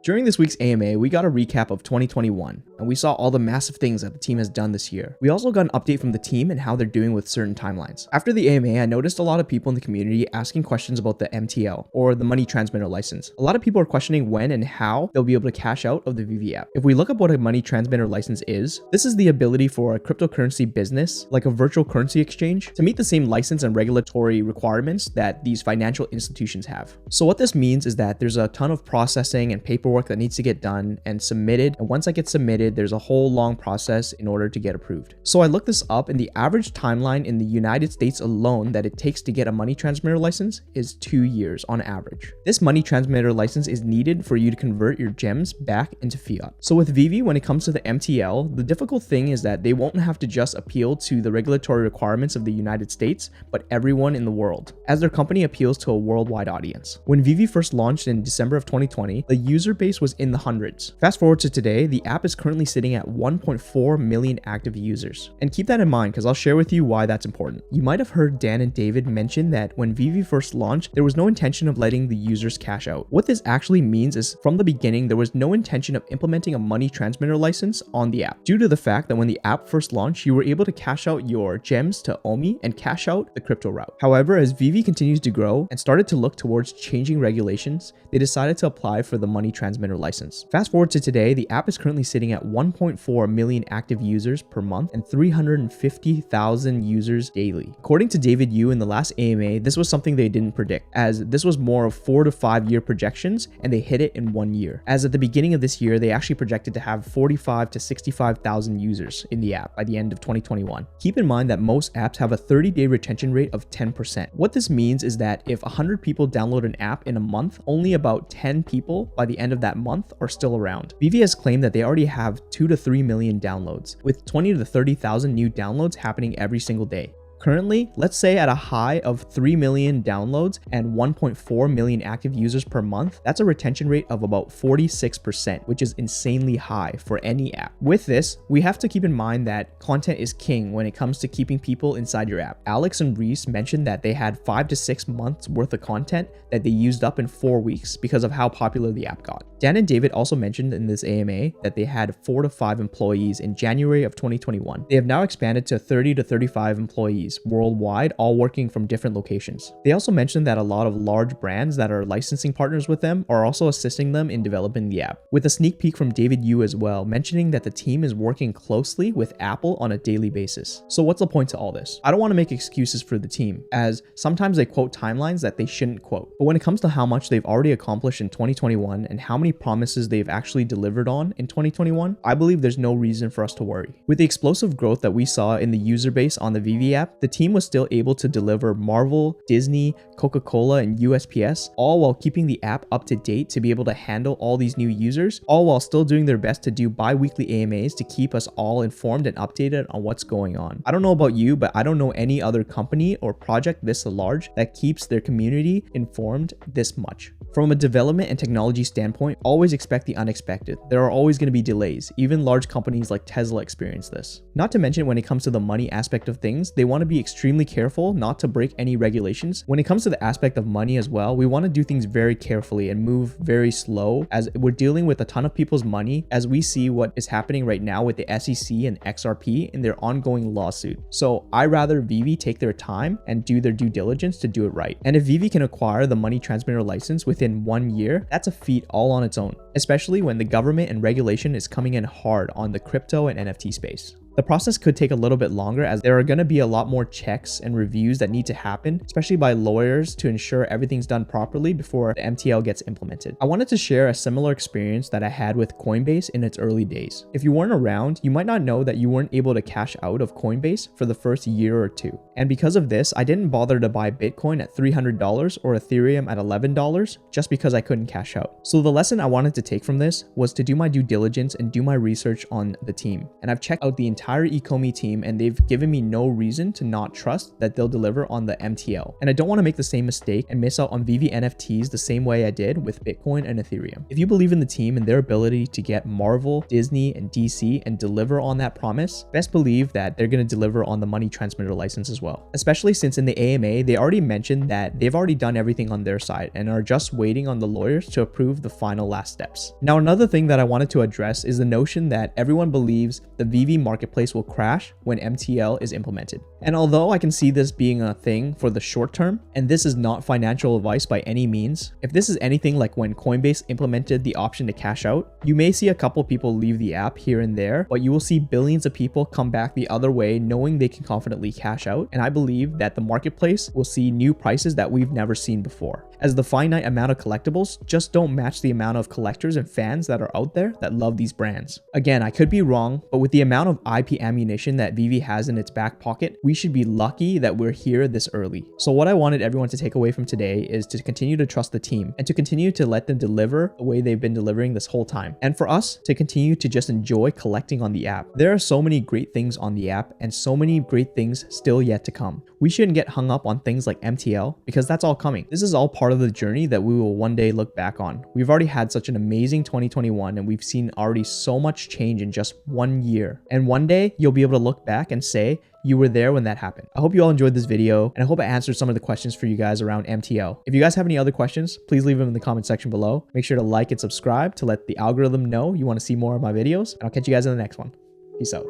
During this week's AMA, we got a recap of 2021, and we saw all the massive things that the team has done this year. We also got an update from the team and how they're doing with certain timelines. After the AMA, I noticed a lot of people in the community asking questions about the MTL, or the money transmitter license. A lot of people are questioning when and how they'll be able to cash out of the Veve app. If we look up what a money transmitter license is, this is the ability for a cryptocurrency business, like a virtual currency exchange, to meet the same license and regulatory requirements that these financial institutions have. So what this means is that there's a ton of processing and paperwork that needs to get done and submitted, and once that gets submitted, there's a whole long process in order to get approved. So I looked this up, and the average timeline in the United States alone that it takes to get a money transmitter license is 2 years on average. This money transmitter license is needed for you to convert your gems back into fiat. So with Veve, when it comes to the MTL, the difficult thing is that they won't have to just appeal to the regulatory requirements of the United States, but everyone in the world, as their company appeals to a worldwide audience. When Veve first launched in December of 2020, the user base was in the hundreds. Fast forward to today, the app is currently sitting at 1.4 million active users. And keep that in mind, because I'll share with you why that's important. You might have heard Dan and David mention that when Veve first launched, there was no intention of letting the users cash out. What this actually means is from the beginning, there was no intention of implementing a money transmitter license on the app, due to the fact that when the app first launched, you were able to cash out your gems to OMI and cash out the crypto route. However, as Veve continues to grow and started to look towards changing regulations, they decided to apply for the money transmitter license. Fast forward to today, the app is currently sitting at 1.4 million active users per month and 350,000 users daily. According to David Yu in the last AMA, this was something they didn't predict, as this was more of 4 to 5 year projections, and they hit it in 1 year. As at the beginning of this year, they actually projected to have 45 to 65,000 users in the app by the end of 2021. Keep in mind that most apps have a 30-day retention rate of 10%. What this means is that if 100 people download an app in a month, only about 10 people by the end of that month are still around. Veve has claimed that they already have 2 to 3 million downloads, with 20 to 30,000 new downloads happening every single day. Currently, let's say at a high of 3 million downloads and 1.4 million active users per month, that's a retention rate of about 46%, which is insanely high for any app. With this, we have to keep in mind that content is king when it comes to keeping people inside your app. Alex and Reese mentioned that they had 5 to 6 months worth of content that they used up in 4 weeks because of how popular the app got. Dan and David also mentioned in this AMA that they had 4 to 5 employees in January of 2021. They have now expanded to 30 to 35 employees worldwide, all working from different locations. They also mentioned that a lot of large brands that are licensing partners with them are also assisting them in developing the app, with a sneak peek from David Yu as well, mentioning that the team is working closely with Apple on a daily basis. So what's the point to all this? I don't want to make excuses for the team, as sometimes they quote timelines that they shouldn't quote. But when it comes to how much they've already accomplished in 2021 and how many promises they've actually delivered on in 2021, I believe there's no reason for us to worry. With the explosive growth that we saw in the user base on the Veve app, the team was still able to deliver Marvel, Disney, Coca-Cola, and USPS, all while keeping the app up to date to be able to handle all these new users, all while still doing their best to do bi-weekly AMAs to keep us all informed and updated on what's going on. I don't know about you, but I don't know any other company or project this large that keeps their community informed this much. From a development and technology standpoint, always expect the unexpected. There are always going to be delays. Even large companies like Tesla experience this. Not to mention, when it comes to the money aspect of things, they want to be extremely careful not to break any regulations. When it comes to the aspect of money as well, we want to do things very carefully and move very slow, as we're dealing with a ton of people's money, as we see what is happening right now with the SEC and XRP in their ongoing lawsuit. So I rather Veve take their time and do their due diligence to do it right. And if Veve can acquire the money transmitter license within 1 year, that's a feat all on its own, especially when the government and regulation is coming in hard on the crypto and NFT space. The process could take a little bit longer, as there are going to be a lot more checks and reviews that need to happen, especially by lawyers, to ensure everything's done properly before the MTL gets implemented. I wanted to share a similar experience that I had with Coinbase in its early days. If you weren't around, you might not know that you weren't able to cash out of Coinbase for the first year or two. And because of this, I didn't bother to buy Bitcoin at $300 or Ethereum at $11 just because I couldn't cash out. So the lesson I wanted to take from this was to do my due diligence and do my research on the team. And I've checked out the entire Ecomi team, and they've given me no reason to not trust that they'll deliver on the MTL. And I don't want to make the same mistake and miss out on Veve NFTs the same way I did with Bitcoin and Ethereum. If you believe in the team and their ability to get Marvel, Disney, and DC and deliver on that promise, best believe that they're going to deliver on the money transmitter license as well. well, especially since in the AMA, they already mentioned that they've already done everything on their side and are just waiting on the lawyers to approve the final last steps. Now, another thing that I wanted to address is the notion that everyone believes the Veve marketplace will crash when MTL is implemented. And although I can see this being a thing for the short term, and this is not financial advice by any means, if this is anything like when Coinbase implemented the option to cash out, you may see a couple people leave the app here and there, but you will see billions of people come back the other way knowing they can confidently cash out. And I believe that the marketplace will see new prices that we've never seen before, as the finite amount of collectibles just don't match the amount of collectors and fans that are out there that love these brands. Again, I could be wrong, but with the amount of IP ammunition that Veve has in its back pocket, we should be lucky that we're here this early. So what I wanted everyone to take away from today is to continue to trust the team and to continue to let them deliver the way they've been delivering this whole time. And for us to continue to just enjoy collecting on the app. There are so many great things on the app and so many great things still yet to come. We shouldn't get hung up on things like MTL because that's all coming. This is all part of the journey that we will one day look back on. We've already had such an amazing 2021 and we've seen already so much change in just 1 year. And one day you'll be able to look back and say, you were there when that happened. I hope you all enjoyed this video and I hope I answered some of the questions for you guys around MTL. If you guys have any other questions, please leave them in the comment section below. Make sure to like and subscribe to let the algorithm know you want to see more of my videos, and I'll catch you guys in the next one. Peace out.